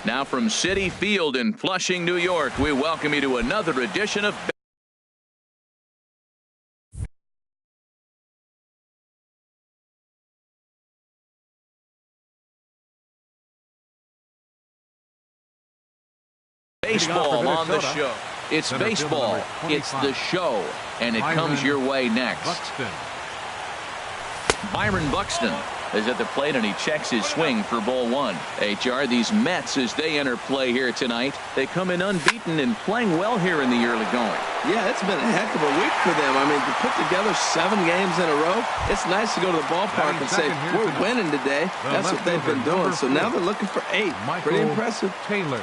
Now from Citi Field in Flushing, New York, we welcome you to another edition of baseball on the show. It's baseball. It's the show. And it comes your way next. Byron Buxton is at the plate, and he checks his swing for ball one. HR, these Mets, as they enter play here tonight, they come in unbeaten and playing well here in the early going. Yeah, it's been a heck of a week for them. I mean, to put together 7 games in a row, it's nice to go to the ballpark and say, we're winning today. That's what they've been doing. So now they're looking for 8. Pretty impressive. Taylor.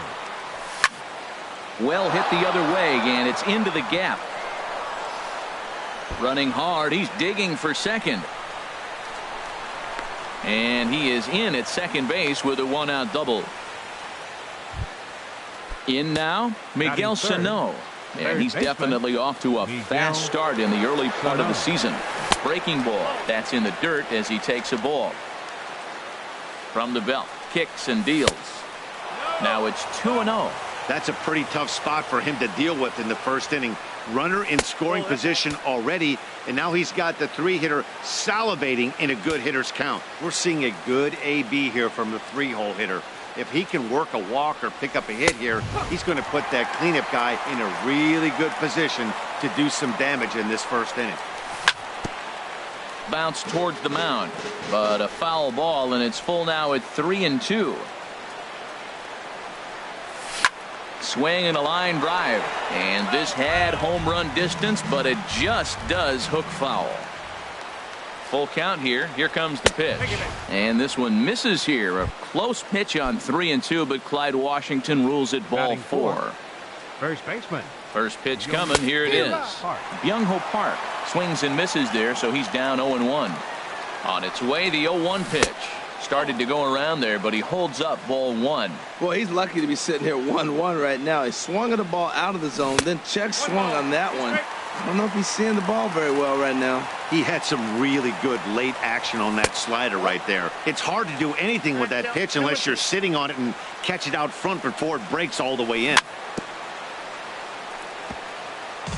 Well hit the other way, and it's into the gap. Running hard, he's digging for second. And he is in at second base with a 1-out double. In now, Miguel Sano. And he's definitely off to a fast start in the early part of the season. Breaking ball. That's in the dirt as he takes a ball. From the belt. Kicks and deals. Now it's 2-0. That's a pretty tough spot for him to deal with in the first inning. Runner in scoring position already, and now he's got the 3-hitter salivating in a good hitter's count. We're seeing a good AB here from the 3-hole hitter. If he can work a walk or pick up a hit here, he's going to put that cleanup guy in a really good position to do some damage in this first inning. Bounce towards the mound, but a foul ball, and it's full now at 3-2. Swing and a line drive, and this had home run distance, but it just does hook foul. Full count here. Here comes the pitch, and this one misses here. A close pitch on 3-2, but Clyde Washington rules it ball 4. First baseman. First pitch coming. Here it is. Byung-Ho Park swings and misses there, so he's down 0-1. On its way, the 0-1 pitch. Started to go around there, but he holds up ball 1. Well, he's lucky to be sitting here 1-1 right now. He swung at the ball out of the zone, then check swung on that one. I don't know if he's seeing the ball very well right now. He had some really good late action on that slider right there. It's hard to do anything with that pitch unless you're sitting on it and catch it out front before it breaks all the way in.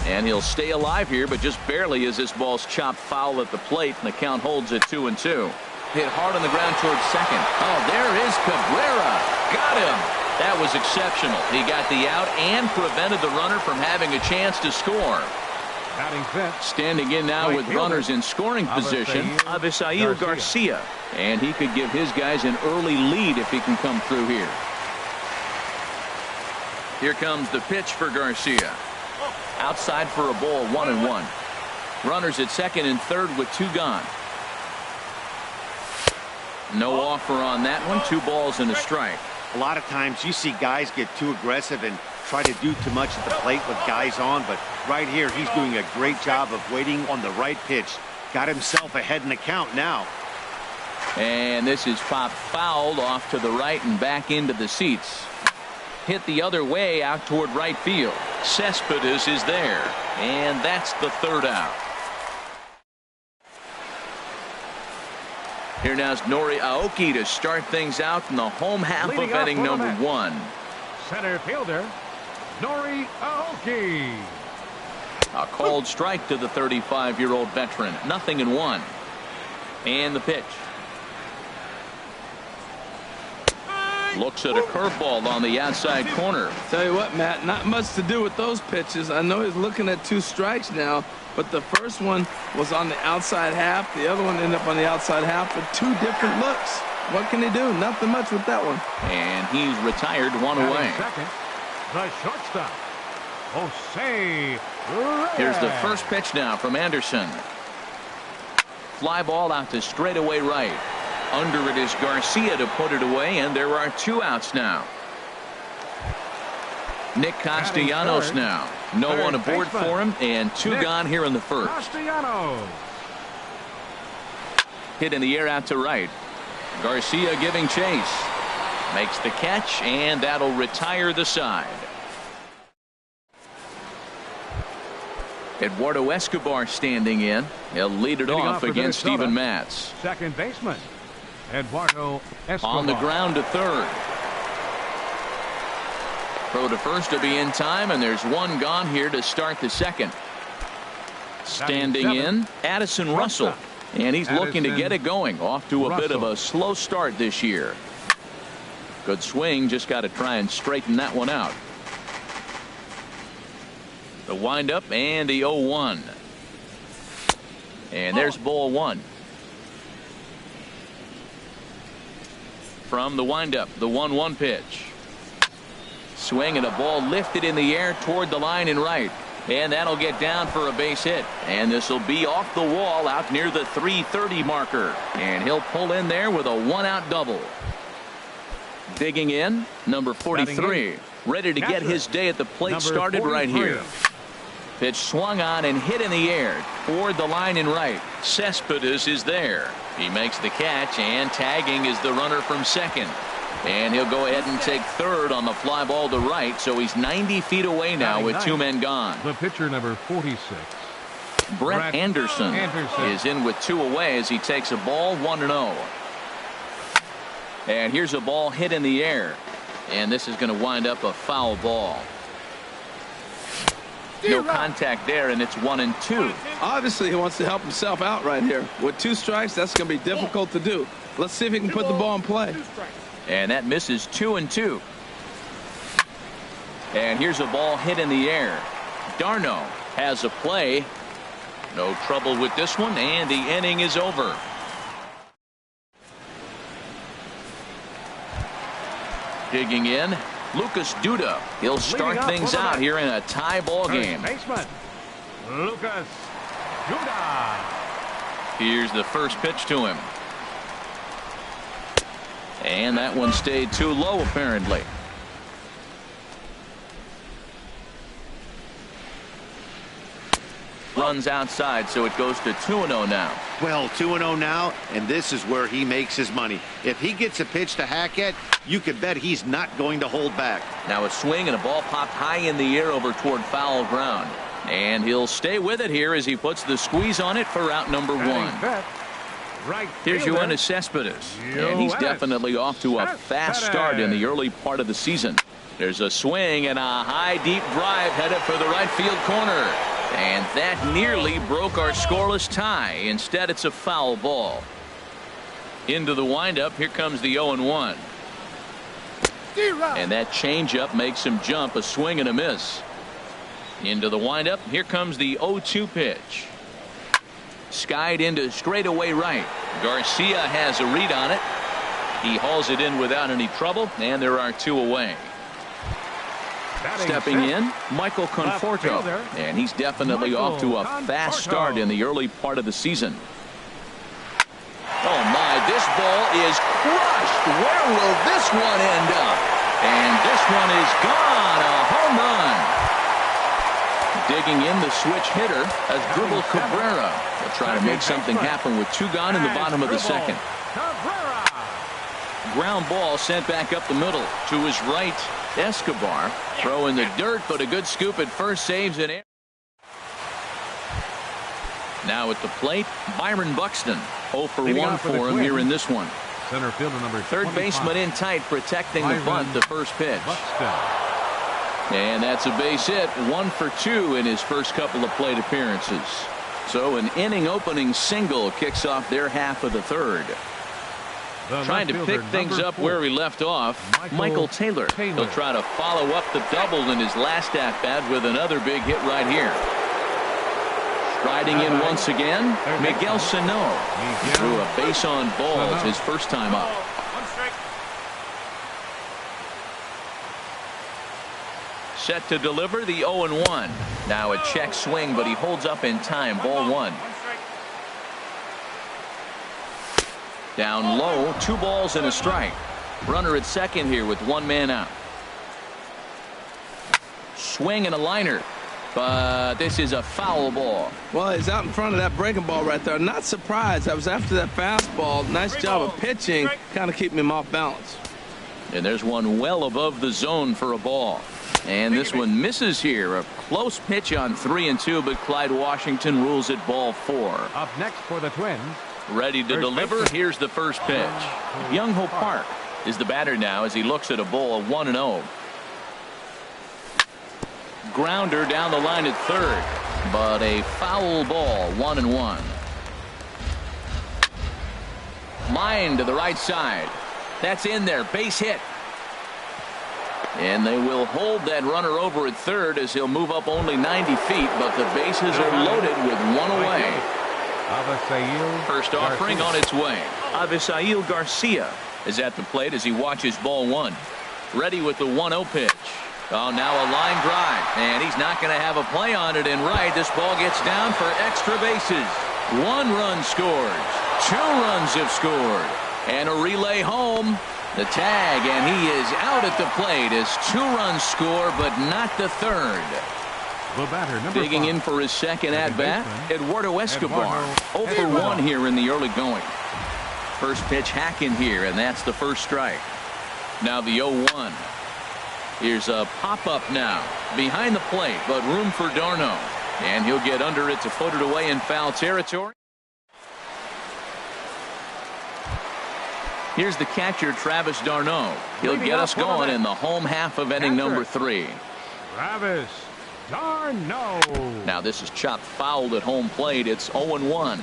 And he'll stay alive here, but just barely as this ball's chopped foul at the plate, and the count holds at 2-2. Hit hard on the ground towards second. Oh, there is Cabrera. Got him. That was exceptional. He got the out and prevented the runner from having a chance to score. Standing in now with runners in scoring position, Avisail Garcia. And he could give his guys an early lead if he can come through here. Here comes the pitch for Garcia. Outside for a ball, 1-1. Runners at second and third with 2 gone. No offer on that one. 2 balls and a strike. A lot of times you see guys get too aggressive and try to do too much at the plate with guys on, but right here he's doing a great job of waiting on the right pitch. Got himself ahead in the count now. And this is popped fouled off to the right and back into the seats. Hit the other way out toward right field. Cespedes is there, and that's the 3rd out. Here now is Nori Aoki to start things out in the home half of inning number 1. Center fielder, Nori Aoki. A called strike to the 35-year-old veteran. 0-1. And the pitch. Looks at a curveball on the outside corner. Tell you what, Matt, not much to do with those pitches. I know he's looking at 2 strikes now, but the first one was on the outside half. The other one ended up on the outside half with 2 different looks. What can he do? Nothing much with that one. And he's retired 1 away. Second, the shortstop, Jose Reyes. Here's the first pitch now from Anderson. Fly ball out to straightaway right. Under it is Garcia to put it away, and there are 2 outs now. Nick Castellanos now. No one aboard for him, and 2 gone here in the first. Castellanos. Hit in the air out to right. Garcia giving chase. Makes the catch, and that'll retire the side. Eduardo Escobar standing in. He'll lead it off against Steven Matz. Second baseman, Eduardo Escobar. On the ground to third. Throw to first to be in time, and there's one gone here to start the second. Standing in, Addison Russell. And he's looking to get it going. Off to a bit of a slow start this year. Good swing. Just got to try and straighten that one out. The windup and the 0-1. And there's ball one. From the windup, the 1-1 pitch. Swing and a ball lifted in the air toward the line and right. And that'll get down for a base hit. And this will be off the wall out near the 330 marker. And he'll pull in there with a 1-out double. Digging in, number 43. Ready to get his day at the plate started right here. Pitch swung on and hit in the air toward the line and right. Cespedes is there. He makes the catch, and tagging is the runner from second. And he'll go ahead and take third on the fly ball to right, so he's 90 feet away now with two men gone. The pitcher, number 46. Brett Anderson is in with two away as he takes a ball 1-0. And here's a ball hit in the air. And this is going to wind up a foul ball. No contact there, and it's 1-2. Obviously, he wants to help himself out right here. With 2 strikes, that's going to be difficult to do. Let's see if he can put the ball in play. And that misses 2-2. And here's a ball hit in the air. Darno has a play. No trouble with this one, and the inning is over. Digging in, Lucas Duda. He'll start things out here in a tie ball game. Baseman, Lucas Duda. Here's the first pitch to him. And that one stayed too low, apparently. Runs outside, so it goes to 2-0 now. Well, 2-0 now, and this is where he makes his money. If he gets a pitch to Hackett, you could bet he's not going to hold back. Now a swing and a ball popped high in the air over toward foul ground. And he'll stay with it here as he puts the squeeze on it for out number 1. Right. Here's Yoenis Cespedes, and he's definitely off to a fast start in the early part of the season. There's a swing and a high deep drive headed for the right field corner, and that nearly broke our scoreless tie. Instead, it's a foul ball. Into the windup, here comes the 0-1, and that changeup makes him jump. A swing and a miss. Into the windup, here comes the 0-2 pitch. Skied into straightaway right. Garcia has a read on it. He hauls it in without any trouble, and there are 2 away. Stepping in, Michael Conforto, and he's definitely off to a fast start in the early part of the season. Oh my, this ball is crushed. Where will this one end up? And this one is gone. A home run. Digging in, the switch hitter as Dribble Cabrera. They'll try to make something happen with 2 gone in the bottom of the second. Ground ball sent back up the middle to his right. Escobar throw in the dirt, but a good scoop at first, saves it. Now at the plate, Byron Buxton. 0 for 1 for him here in this one. Center fielder number 25. Third baseman in tight, protecting the bunt, the first pitch. And that's a base hit. 1 for 2 in his first couple of plate appearances. So an inning opening single kicks off their half of the third. Trying to pick things up where we left off, Michael Taylor. He'll try to follow up the double in his last at-bat with another big hit right here. Striding in once again, Miguel Sano. Threw a base on balls his first time up. Set to deliver the 0-1. Now a check swing, but he holds up in time. Ball 1. Down low, 2 balls and a strike. Runner at second here with 1 man out. Swing and a liner, but this is a foul ball. Well, he's out in front of that breaking ball right there. Not surprised. I was after that fastball. Nice job of pitching, kind of keeping him off balance. And there's one well above the zone for a ball. And this one misses here. A close pitch on 3-2, but Clyde Washington rules it ball 4. Up next for the Twins. Ready to deliver. Here's the first pitch. Young Ho Park is the batter now as he looks at a ball of 1-0. Grounder down the line at third. But a foul ball, 1-1. Line to the right side. That's in there. Base hit. And they will hold that runner over at third as he'll move up only 90 feet, but the bases are loaded with one away. First offering on its way. Avisail Garcia is at the plate as he watches ball one. Ready with the 1-0 pitch. Oh, now a line drive, and he's not going to have a play on it in right. This ball gets down for extra bases. 1 run scores. 2 runs have scored. And a relay home. The tag, and he is out at the plate as 2 runs score, but not the third. The batter, number Digging 5. in for his second at-bat, Eduardo Escobar. 0 for 1 here in the early going. First pitch hack in here, and that's the first strike. Now the 0-1. Here's a pop-up now. Behind the plate, but room for d'Arnaud. And he'll get under it to put it away in foul territory. Here's the catcher, Travis d'Arnaud. He'll get us going in the home half of inning number 3. Travis d'Arnaud. Now this is chopped fouled at home plate. It's 0-1.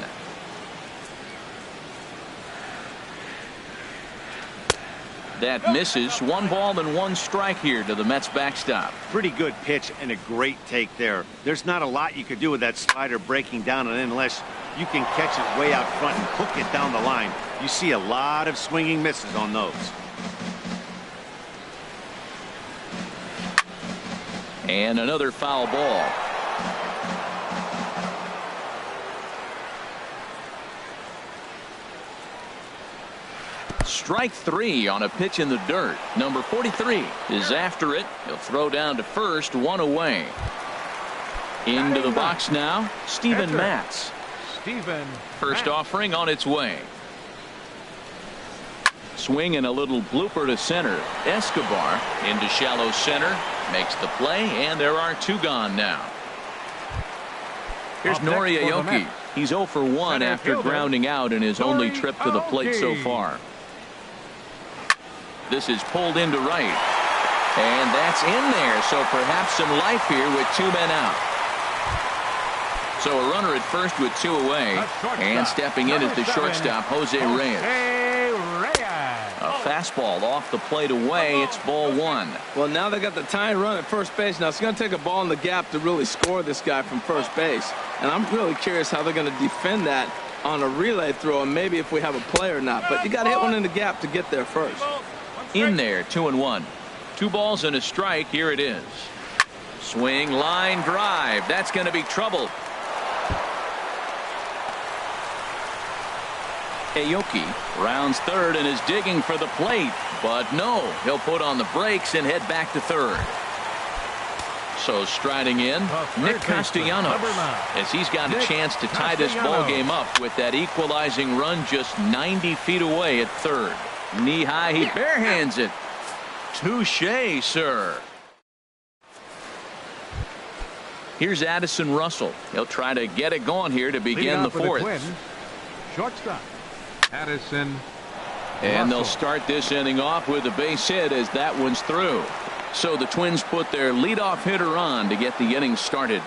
That misses. 1 ball and 1 strike here to the Mets backstop. Pretty good pitch and a great take there. There's not a lot you could do with that slider breaking down and in unless you can catch it way out front and hook it down the line. You see a lot of swinging misses on those. And another foul ball. Strike 3 on a pitch in the dirt. Number 43 is after it. He'll throw down to first, 1 away. Into the box now, Steven Matz. First offering on its way. Swing and a little blooper to center. Escobar into shallow center. Makes the play, and there are 2 gone now. Here's Nori Aoki. He's 0 for 1 after grounding out in his only trip to the plate so far. This is pulled into right. And that's in there, so perhaps some life here with 2 men out. So a runner at first with 2 away. And stepping in at the shortstop, Jose Reyes. A fastball off the plate away. It's ball 1. Well, now they got the tying run at first base. Now it's going to take a ball in the gap to really score this guy from first base. And I'm really curious how they're going to defend that on a relay throw, and maybe if we have a play or not. But you got to hit one in the gap to get there first. In there, 2-1. 2 balls and a strike. Here it is. Swing, line drive. That's going to be trouble. Aoki rounds third and is digging for the plate, but no, he'll put on the brakes and head back to third. So striding in, Nick Castellanos, as he's got a chance to tie this ball game up with that equalizing run just 90 feet away at third. Knee high, he barehands it. Touché, sir. Here's Addison Russell. He'll try to get it going here to begin the 4th. Shortstop Addison. And they'll start this inning off with a base hit as that one's through. So the Twins put their leadoff hitter on to get the inning started.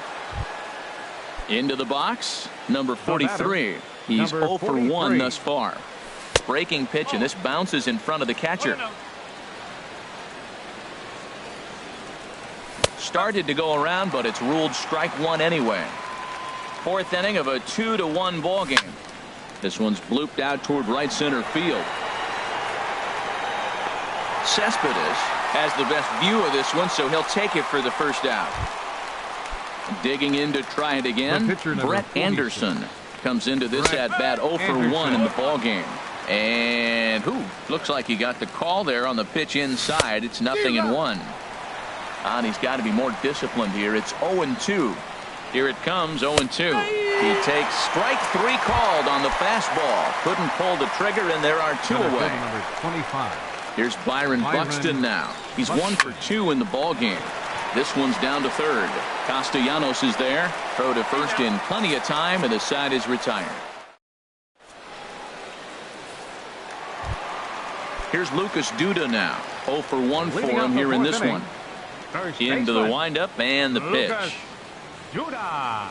Into the box, number 43. He's 0 for 1 thus far. Breaking pitch, and this bounces in front of the catcher. Started to go around, but it's ruled strike 1 anyway. 4th inning of a 2-1 ball game. This one's blooped out toward right center field. Cespedes has the best view of this one, so he'll take it for the first out. Digging in to try it again. Brett Anderson comes into this at-bat 0 for 1 in the ball game. And looks like he got the call there on the pitch inside. It's 0-1. And he's got to be more disciplined here. It's 0-2. Here it comes, 0-2. He takes strike 3 called on the fastball. Couldn't pull the trigger, and there are 2 away. Number 25. Here's Byron Buxton now. He's 1 for 2 in the ball game. This one's down to third. Castellanos is there. Throw to first in plenty of time, and the side is retired. Here's Lucas Duda now. 0 for 1 for him here in this one. First Into the baseman, windup and the Lucas pitch. Duda.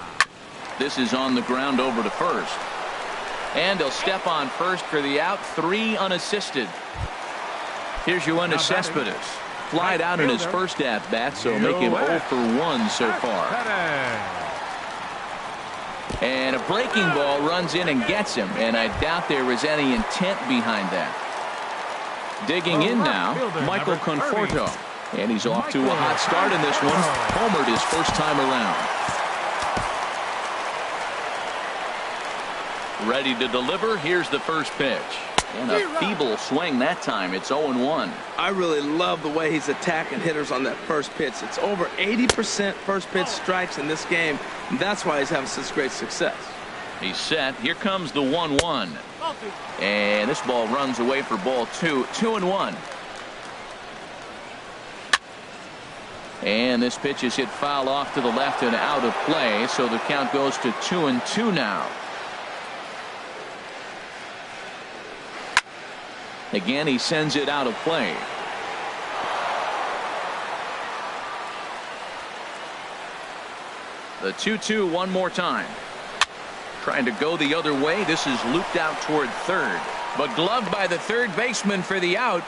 This is on the ground over to first. And he'll step on first for the out. 3 unassisted. Here's Yoenis Cespedes. Flied out in his first at-bat, so make him 0 for 1 so far. And a breaking ball runs in and gets him, and I doubt there was any intent behind that. Digging in now, Michael Conforto. And he's off to a hot start in this one. Homered his first time around. Ready to deliver. Here's the first pitch. And a feeble swing that time. It's 0-1. I really love the way he's attacking hitters on that first pitch. It's over 80% first pitch strikes in this game. And that's why he's having such great success. He's set. Here comes the 1-1. And this ball runs away for ball 2. 2-1. And this pitch is hit foul off to the left and out of play. So the count goes to 2-2 now. Again, he sends it out of play. The 2-2 one more time. Trying to go the other way. This is looped out toward third. But gloved by the third baseman for the out.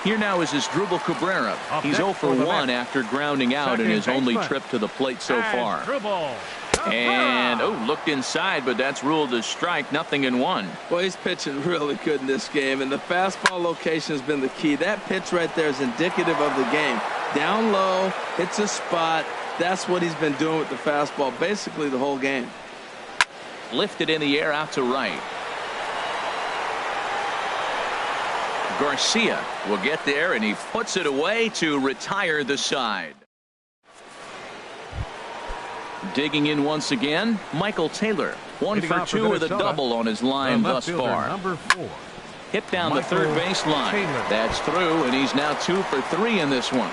Here now is Asdrubal Cabrera. He's 0 for 1 after grounding out in his only trip to the plate so far. And, looked inside, but that's ruled a strike. 0-1. Well, he's pitching really good in this game, and the fastball location has been the key. That pitch right there is indicative of the game. Down low, hits a spot. That's what he's been doing with the fastball basically the whole game. Lifted in the air out to right. Garcia will get there, and he puts it away to retire the side. Digging in once again, Michael Taylor. 1 for 2 with a double on his line thus far. Number 4. Hit down the third base line. That's through, and he's now 2 for 3 in this one.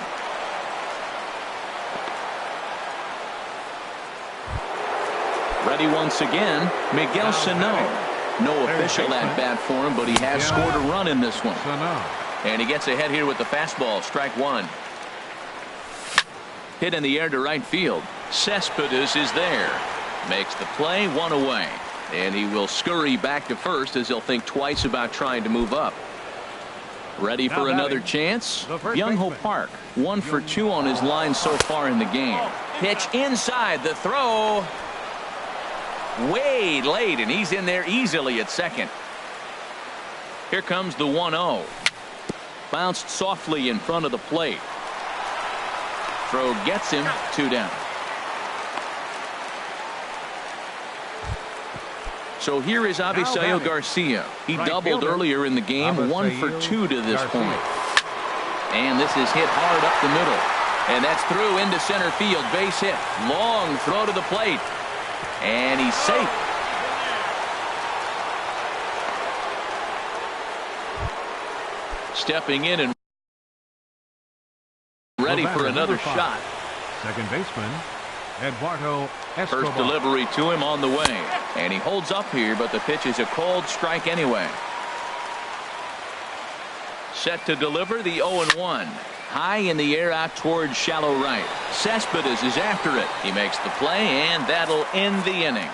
Ready once again, Miguel Sano. No official at bat for him, but he has scored a run in this one. And he gets ahead here with the fastball. Strike 1. Hit in the air to right field. Cespedes is there. Makes the play, 1 away. And he will scurry back to first as he'll think twice about trying to move up. Ready for another chance? Young-Ho Park. 1 for 2 on his line so far in the game. Pitch inside, the throw. Way late, and he's in there easily at second. Here comes the 1-0. Bounced softly in front of the plate. Throw gets him, 2 down. So here is Avisail Garcia. He doubled earlier in the game. 1 for 2 to this point. And this is hit hard up the middle. And that's through into center field. Base hit. Long throw to the plate. And he's safe. Stepping in and ready for another shot. Second baseman, Eduardo Escobar. First delivery to him on the way. And he holds up here, but the pitch is a called strike anyway. Set to deliver the 0-1. High in the air out towards shallow right. Cespedes is after it. He makes the play, and that'll end the inning.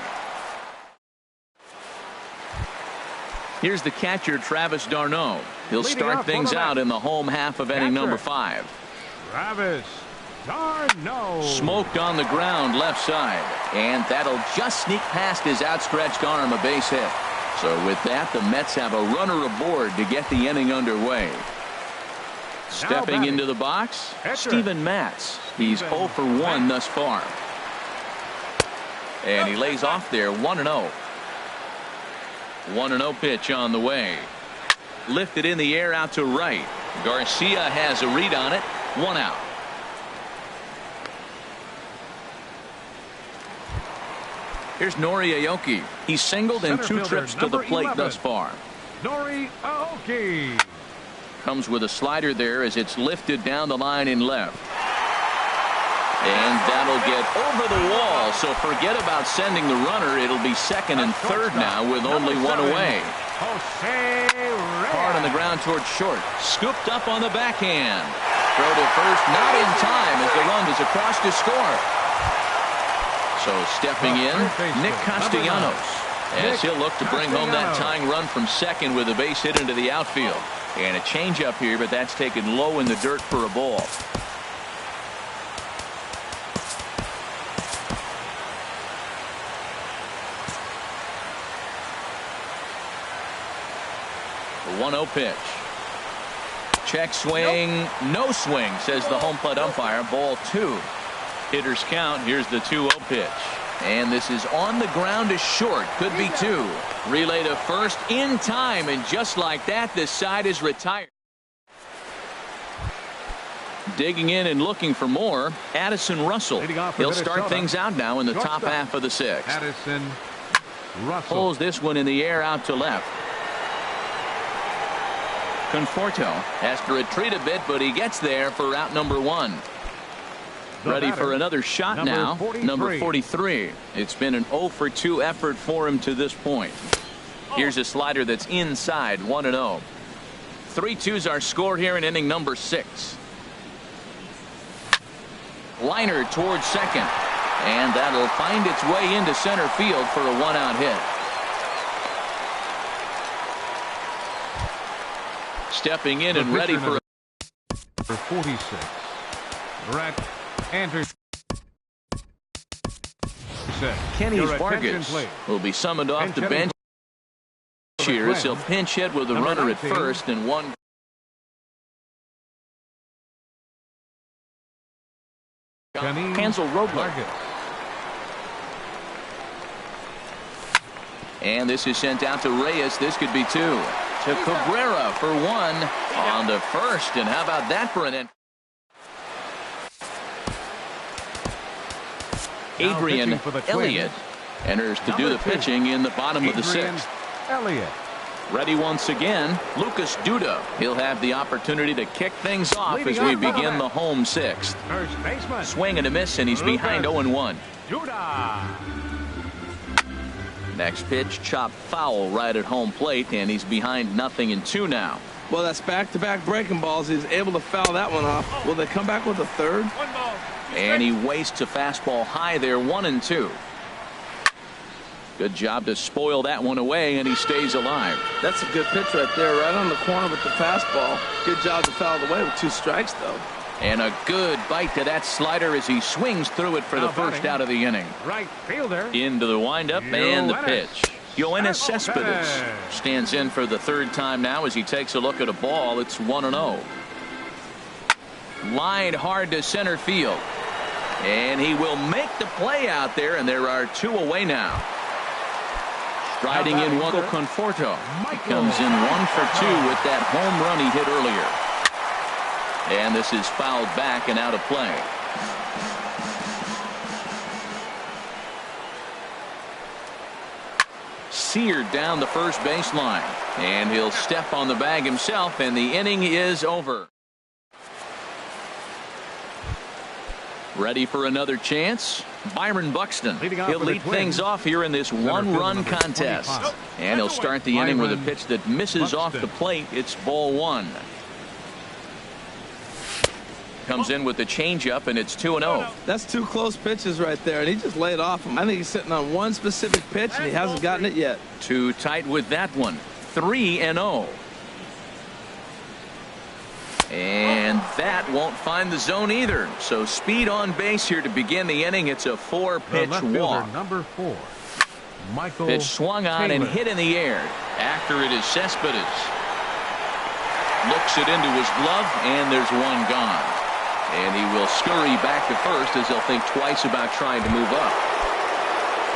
Here's the catcher, Travis d'Arnaud. He'll start things out in the home half of inning number 5. Travis d'Arnaud. Smoked on the ground left side. And that'll just sneak past his outstretched arm, a base hit. So with that, the Mets have a runner aboard to get the inning underway. Stepping into the box, Steven Matz. He's 0 for 1 thus far. And he lays off there, 1-0. 1-0 pitch on the way. Lifted in the air out to right. Garcia has a read on it. 1 out. Here's Nori Aoki. He's singled in 2 trips to the plate thus far. Nori Aoki. Comes with a slider there as it's lifted down the line in left. And that'll get over the wall, so forget about sending the runner. It'll be second and third now with only 1 away. Hard on the ground towards short. Scooped up on the backhand. throw to first, not in time as the run is across to score. So stepping in, Nick Castellanos, as he'll look to bring home that tying run from second with a base hit into the outfield. And a changeup here, but that's taken low in the dirt for a ball. The 1-0 pitch. Check swing, no swing, says the home plate umpire. Ball 2. Hitters count. Here's the 2-0 pitch. And this is on the ground is short. Could be 2. Relay to first in time, and just like that, this side is retired. Digging in and looking for more, Addison Russell. He'll start things out now in the top half of the 6th. Addison Russell Pulls this one in the air out to left. Conforto has to retreat a bit, but he gets there for out number 1. Ready for another shot now. Number 43. It's been an 0-for-2 effort for him to this point. Here's a slider that's inside, 1-0. 3-2's our score here in inning number 6. Liner towards second, and that'll find its way into center field for a 1-out hit. Stepping in and ready for 46. Brett Anderson. Kenny Vargas will be summoned off the bench here as he'll pinch hit with a runner at first and 1. Hansel Robles. And this is sent out to Reyes. This could be 2. To Cabrera for 1 on the first. And how about that for an end? Adrian Elliott enters to do the pitching in the bottom of the 6th. Elliott. Ready once again, Lucas Duda. He'll have the opportunity to kick things off as we begin the home 6th. First baseman. Swing and a miss, and he's behind 0-1. Duda. Next pitch, chopped foul right at home plate, and he's behind 0-2 now. Well, that's back-to-back breaking balls. He's able to foul that one off. Will they come back with a third? And he wastes a fastball high there, 1-2. Good job to spoil that one away, and he stays alive. That's a good pitch right there, right on the corner with the fastball. Good job to foul it away with 2 strikes, though. And a good bite to that slider as he swings through it for the first out of the inning. Right fielder. Into the windup and the pitch. Yoenis Cespedes stands in for the 3rd time now as he takes a look at a ball. It's 1-0. Lined hard to center field. And he will make the play out there, and there are 2 away now. Striding in Michael Conforto. He comes in 1 for 2 with that home run he hit earlier. And this is fouled back and out of play. Seared down the first baseline, and he'll step on the bag himself, and the inning is over. Ready for another chance? Byron Buxton. He'll lead things off here in this 1-run contest. And he'll start the inning with a pitch that misses off the plate. It's ball 1. Comes in with the changeup, and it's 2-0. That's 2 close pitches right there, and he just laid off him. I think he's sitting on one specific pitch, and he hasn't gotten it yet. Too tight with that one. 3-0. And that won't find the zone either. So speed on base here to begin the inning. It's a 4-pitch walk. Number 4. Michael Pitch swung on Taylor. and hit in the air. After it is Cespedes. Looks it into his glove, and there's 1 gone. And he will scurry back to first as he'll think twice about trying to move up.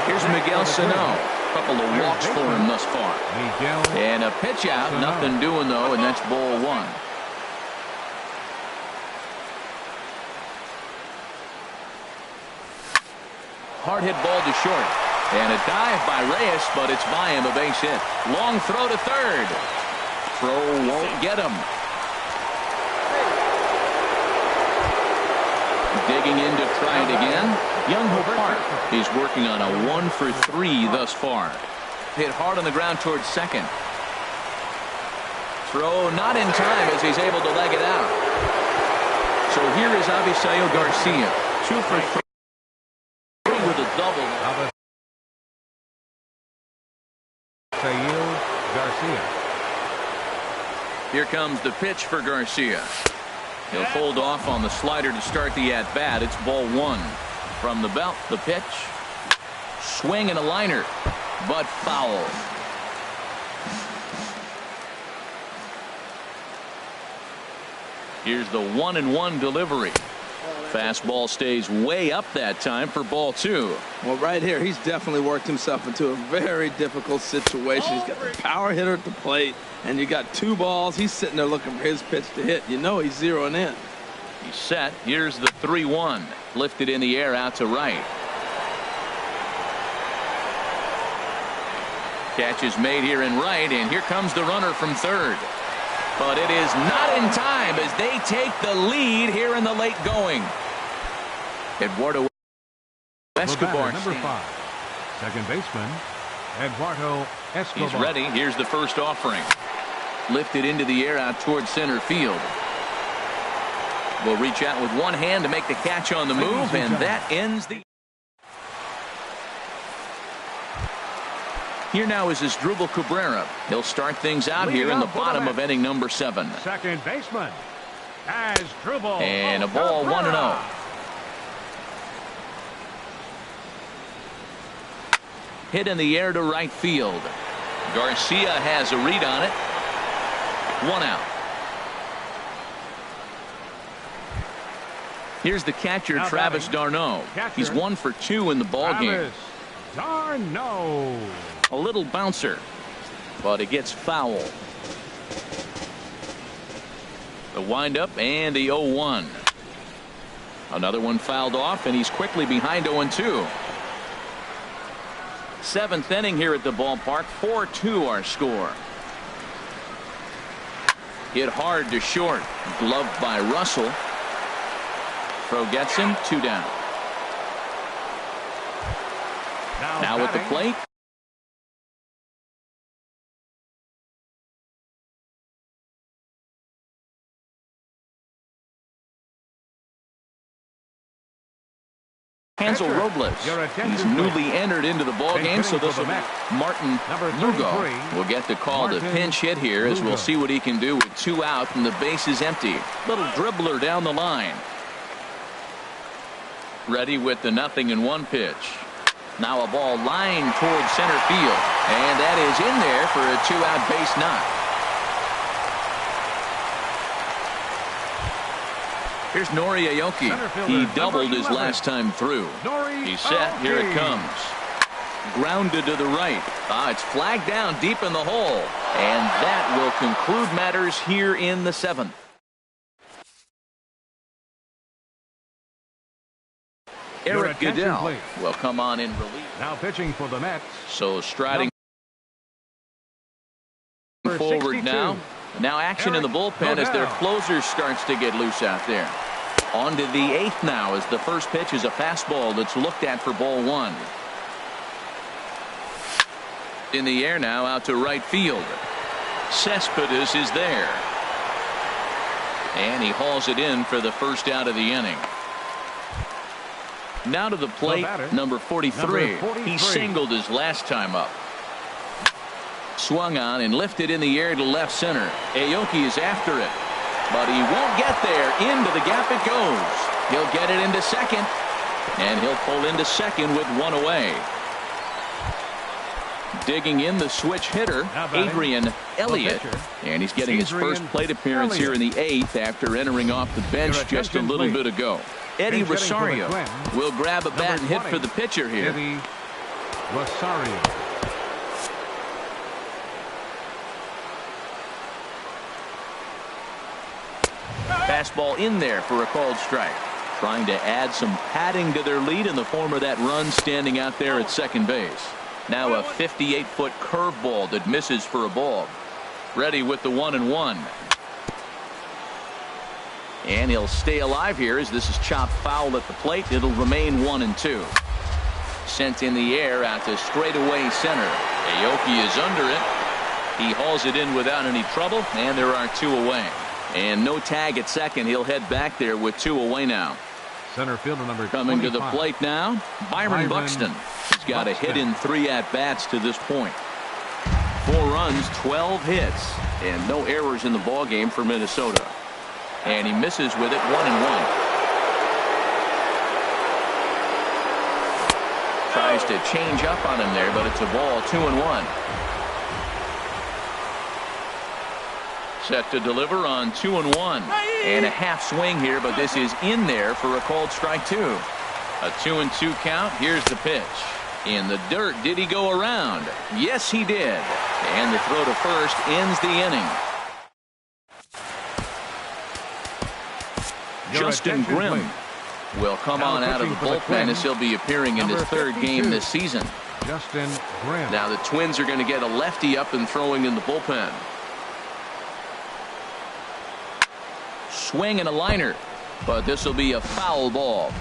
Here's Miguel Sano. A couple of walks for him thus far. And a pitch out. Nothing doing, though, and that's ball 1. Hard hit ball to short. And a dive by Reyes, but it's by him, a base hit. Long throw to third. Throw won't get him. Digging in to try it again. Young-Ho Park is working on a 1 for 3 thus far. Hit hard on the ground towards second. Throw not in time as he's able to leg it out. So here is Avisail Garcia. 2 for 3 with a double. Avisail Garcia. Here comes the pitch for Garcia. He'll hold off on the slider to start the at-bat. It's ball 1. From the belt, the pitch. Swing and a liner, but foul. Here's the 1-1 delivery. Fastball stays way up that time for ball 2. Well, right here, he's definitely worked himself into a very difficult situation. He's got the power hitter at the plate, and you got 2 balls. He's sitting there looking for his pitch to hit. You know he's zeroing in. He's set. Here's the 3-1. Lifted in the air out to right. Catch is made here in right, and here comes the runner from third. But it is not in time as they take the lead here in the late going. Eduardo Escobar. Number 5. Second baseman, Eduardo Escobar. He's ready. Here's the first offering. Lifted into the air out towards center field. Will reach out with one hand to make the catch on the move, and that ends the. Here now is Asdrubal Cabrera. He'll start things out here in the bottom of inning number 7. Second baseman, Asdrubal. And a ball, 1-0. Hit in the air to right field. Garcia has a read on it. 1 out. Here's the catcher, Now Travis batting. d'Arnaud. Catcher, He's 1 for 2 in the ball game. Travis d'Arnaud. A little bouncer, but it gets foul. The windup and the 0-1. Another one fouled off, and he's quickly behind 0-2. 7th inning here at the ballpark. 4-2 our score. Hit hard to short. Gloved by Russell. Throw gets him. 2 down. Now at the plate. Hansel Robles. He's newly entered into the ball game, so this will be Martin Lugo will get the call to pinch hit here, as we'll see what he can do with 2 out and the base is empty. Little dribbler down the line. Ready with the 0-1 pitch. Now a ball lined towards center field, and that is in there for a 2-out base knock. Here's Nori Aoki. He doubled his last time through. He's set. Here it comes. Grounded to the right. It's flagged down deep in the hole. And that will conclude matters here in the 7th. Eric Goodell will come on in relief. Now pitching for the Mets. So striding forward now. Now action in the bullpen as their closer starts to get loose out there. On to the 8th now as the first pitch is a fastball that's looked at for ball 1. In the air now out to right field. Cespedes is there. And he hauls it in for the first out of the inning. Now to the plate, number 43. He singled his last time up. Swung on and lifted in the air to left center. Aoki is after it, but he won't get there. Into the gap it goes. He'll get it into second, and he'll pull into second with 1 away. Digging in the switch hitter, Adrian Elliott, and he's getting his first plate appearance here in the 8th after entering off the bench just a little bit ago. Eddie Rosario will grab a bat and hit for the pitcher here. Eddie Rosario. Fastball in there for a called strike. Trying to add some padding to their lead in the form of that run standing out there at second base. Now a 58-foot curveball that misses for a ball. Ready with the 1-1. And he'll stay alive here as this is chopped foul at the plate. It'll remain 1-2. Sent in the air out to straightaway center. Aoki is under it. He hauls it in without any trouble, and there are 2 away. And no tag at second. He'll head back there with 2 away now. Center fielder number Coming 25. to the plate now, Byron Buxton. He's got a hit in 3 at-bats to this point. 4 runs, 12 hits, and no errors in the ballgame for Minnesota. And he misses with it, 1-1. Tries to change up on him there, but it's a ball, 2-1. Set to deliver on 2-1. And a half swing here, but this is in there for a called strike 2. A 2-2 count. Here's the pitch. In the dirt. Did he go around? Yes, he did. And the throw to first ends the inning. Justin Grimm will come on out of the bullpen as he'll be appearing in his 3rd game this season. Justin Grimm. Now the Twins are going to get a lefty up and throwing in the bullpen. Swing and a liner, but this will be a foul ball.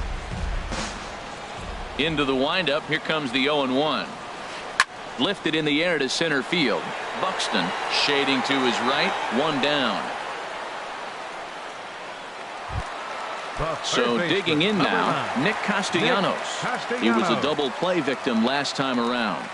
Into the windup. Here comes the 0-1. Lifted in the air to center field. Buxton shading to his right. 1 down. So digging in now, Nick Castellanos. He was a double play victim last time around.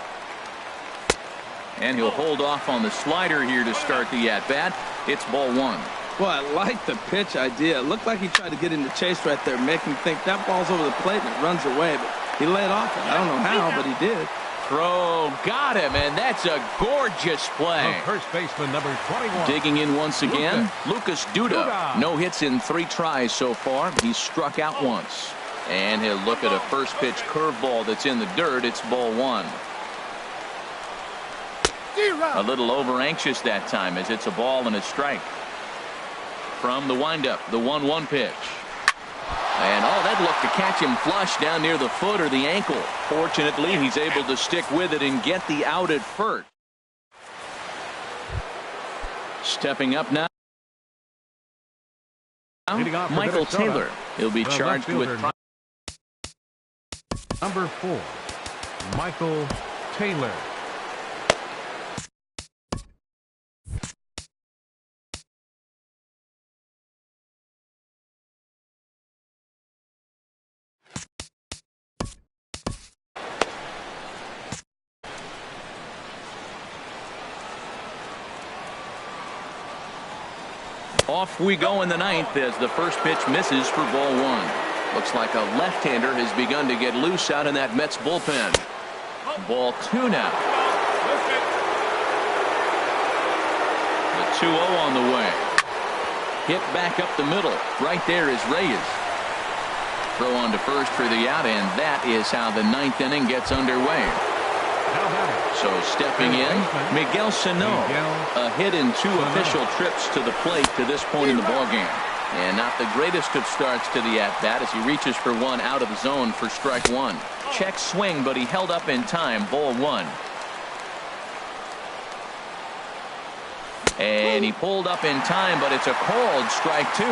And he'll hold off on the slider here to start the at-bat. It's ball 1. Well, I like the pitch idea. It looked like he tried to get into chase right there, make him think that ball's over the plate and it runs away. But he laid off it. I don't know how, but he did. Throw, got him, and that's a gorgeous play. First baseman number 21. Digging in once again, Lucas Duda. No hits in 3 tries so far. He struck out once. And he'll look at a first pitch curveball that's in the dirt. It's ball 1. A little over anxious that time as it's a ball and a strike. From the windup, the 1-1 pitch. And that looked to catch him flush down near the foot or the ankle. Fortunately, he's able to stick with it and get the out at first. Stepping up now, Michael Taylor. He'll be charged with number 4, Michael Taylor. Off we go in the 9th as the first pitch misses for ball 1. Looks like a left-hander has begun to get loose out in that Mets bullpen. Ball 2 now. The 2-0 on the way. Hit back up the middle. Right there is Reyes. Throw on to first for the out, and that is how the 9th inning gets underway. So stepping in, Miguel Sano. A hit in 2 official trips to the plate to this point in the ballgame. And not the greatest of starts to the at-bat as he reaches for one out of the zone for strike 1. Check swing, but he held up in time. Ball 1. And he pulled up in time, but it's a called strike 2.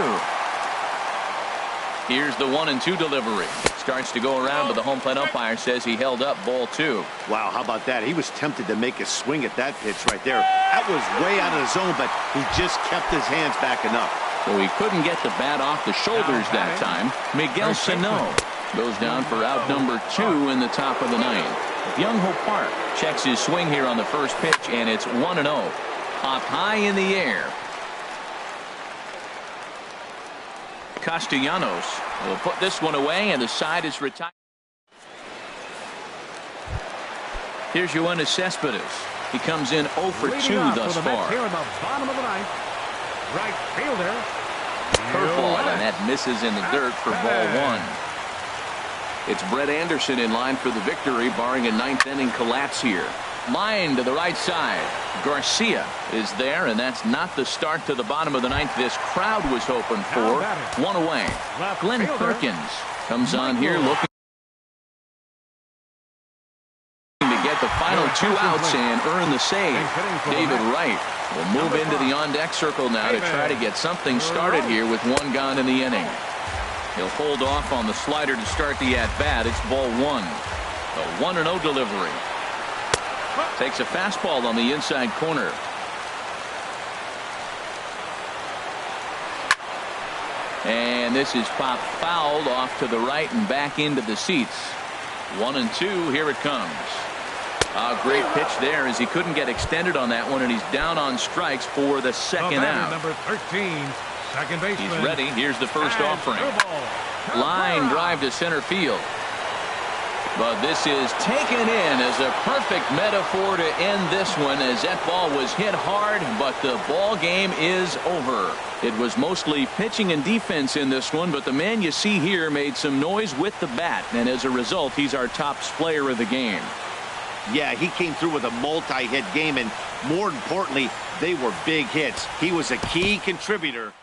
Here's the 1-2 delivery. Starts to go around, but the home plate umpire says he held up. Ball 2. Wow, how about that? He was tempted to make a swing at that pitch right there. That was way out of the zone, but he just kept his hands back enough. So he couldn't get the bat off the shoulders that time. Miguel Sano goes down for out number 2 in the top of the 9th. Byung-Ho Park checks his swing here on the first pitch, and it's 1-0. Popped high in the air. Castellanos will put this one away, and the side is retired. Here's Yoenis Cespedes. He comes in 0 for 2 thus far. Here in the bottom of the 9th. Right fielder. Curveball, and that misses in the dirt for ball 1. It's Brett Anderson in line for the victory, barring a 9th inning collapse here. Line to the right side. Garcia is there, and that's not the start to the bottom of the 9th this crowd was hoping for. 1 away. Glenn Perkins comes on here looking to get the final 2 outs and earn the save. David Wright will move into the on-deck circle now to try to get something started here with 1 gone in the inning. He'll hold off on the slider to start the at-bat. It's ball 1. A 1-0 delivery. Takes a fastball on the inside corner. And this is pop fouled off to the right and back into the seats. 1-2. Here it comes. A great pitch there as he couldn't get extended on that one, and he's down on strikes for the second out. Number 13, second baseman. He's ready. Here's the first offering. Line drive to center field. But this is taken in as a perfect metaphor to end this one, as that ball was hit hard, but the ball game is over. It was mostly pitching and defense in this one, but the man you see here made some noise with the bat, and as a result, he's our top player of the game. Yeah, he came through with a multi-hit game, and more importantly, they were big hits. He was a key contributor.